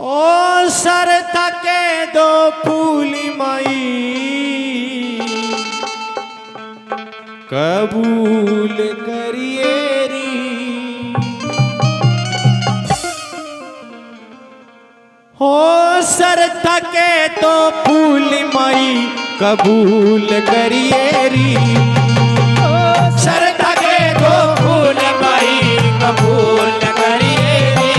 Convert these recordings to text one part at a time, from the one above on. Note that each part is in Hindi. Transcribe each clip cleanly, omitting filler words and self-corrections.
ओ सर थके दो फूली माई कबूल करिए री। हो सर थके तो फूली माई कबूल करिए री। सर थके तो फूल माई कबूल करिए री।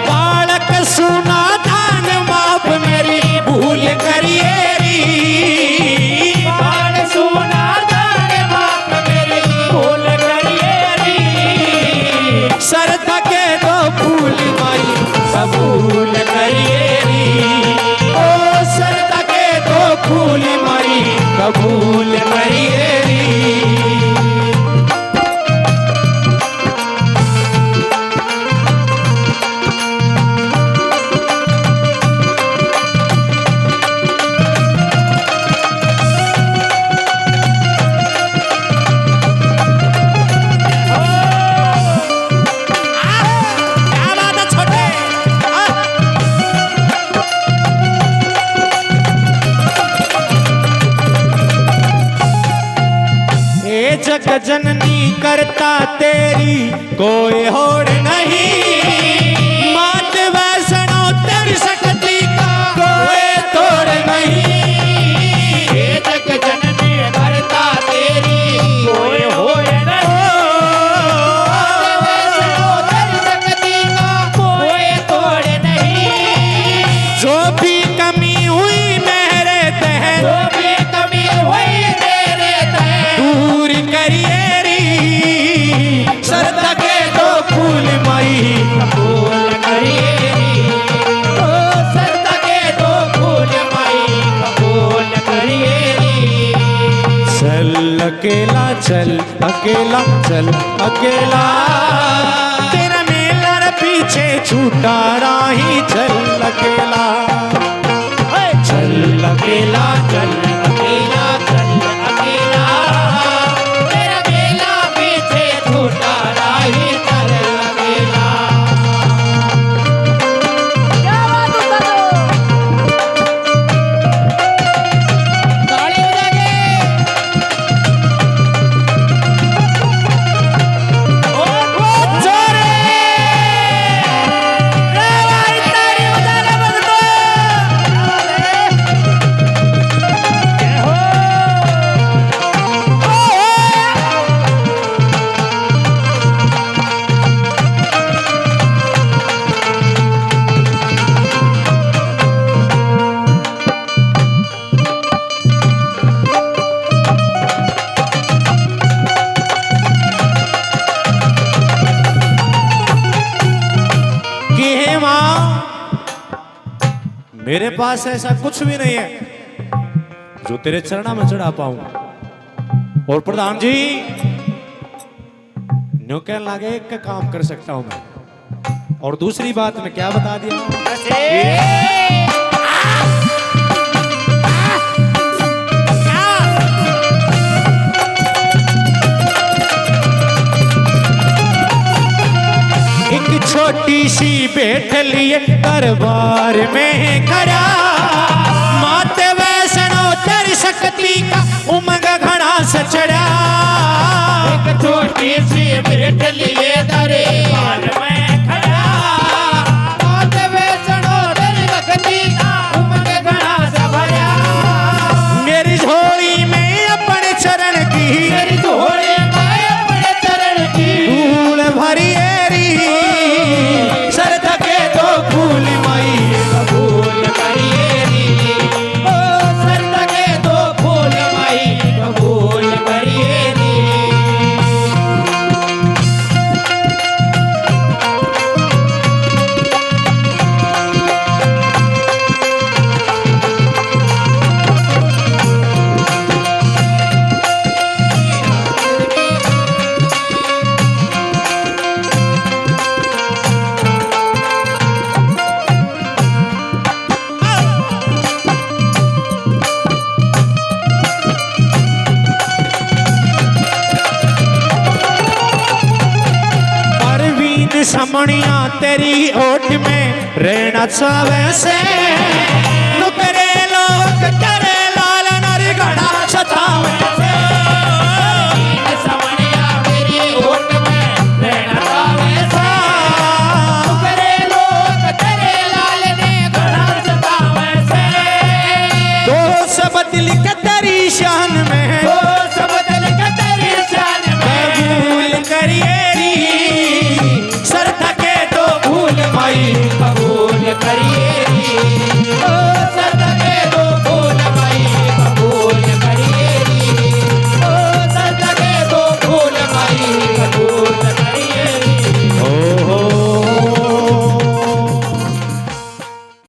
बालक सुना धान माप मेरी भूल करिए री। बालक सुना धान माप मेरी भूल करिए री। सर थके तो फूल माई कबूल करिए री। ओ सर थके तो फूल माई कबूल करिए री। जग जननी करता तेरी कोई होड़ नहीं। मात वैष्णो तेरी शक्ति का कोई तोड़ नहीं। जग जननी करता तेरी कोई होड़ नहीं। मात वैष्णो तेरी शक्ति का कोई तोड़ नहीं। जो भी कमी हुई मेरे तहत, जो भी कमी हुई मेरे तहत दूर करिए री। सर थके तो फूल माई कबूल करिए री। ओ सर थके तो फूल माई कबूल करिए री। चल अकेला चल अकेला चल अकेला तेरा मेला पीछे छूटा राही। चल अकेला चल अकेला चल अकेला चल अकेला तेरा मेला पीछे छूटा राही। चल अकेला। क्या बात है ताली बजा के। ओ जोरे रे भाई ताली बजा ले भक्तो। जय हो। कि हे मां मेरे पास ऐसा कुछ भी नहीं है जो तेरे चरणा में चढ़ा पाऊं। और प्रधान जी न्यू कहने लगे एक का काम कर सकता हूं मैं। और दूसरी बात मैं क्या बता दिया। एक छोटी सी भेंट लिए दरबार में करा। माते वैष्णो तेरी शक्ति का उमंग घड़ा से चढ़ा। एक छोटी सी भेंट लिए दरबार में खड़ा। माते वैष्णो तेरी शक्ति का उमंग घड़ा से भरा। मेरी झोली में अपने चरण की, मेरी झोली में अपने चरण की धूल भरी सर थके तो फूल माई कबूल करिए री। ओ सर थके तो फूल माई कबूल करिए री। समणिया तेरी ओट में रहना चावे से नुकरे लोग करे लाल नर घड़ा सतावे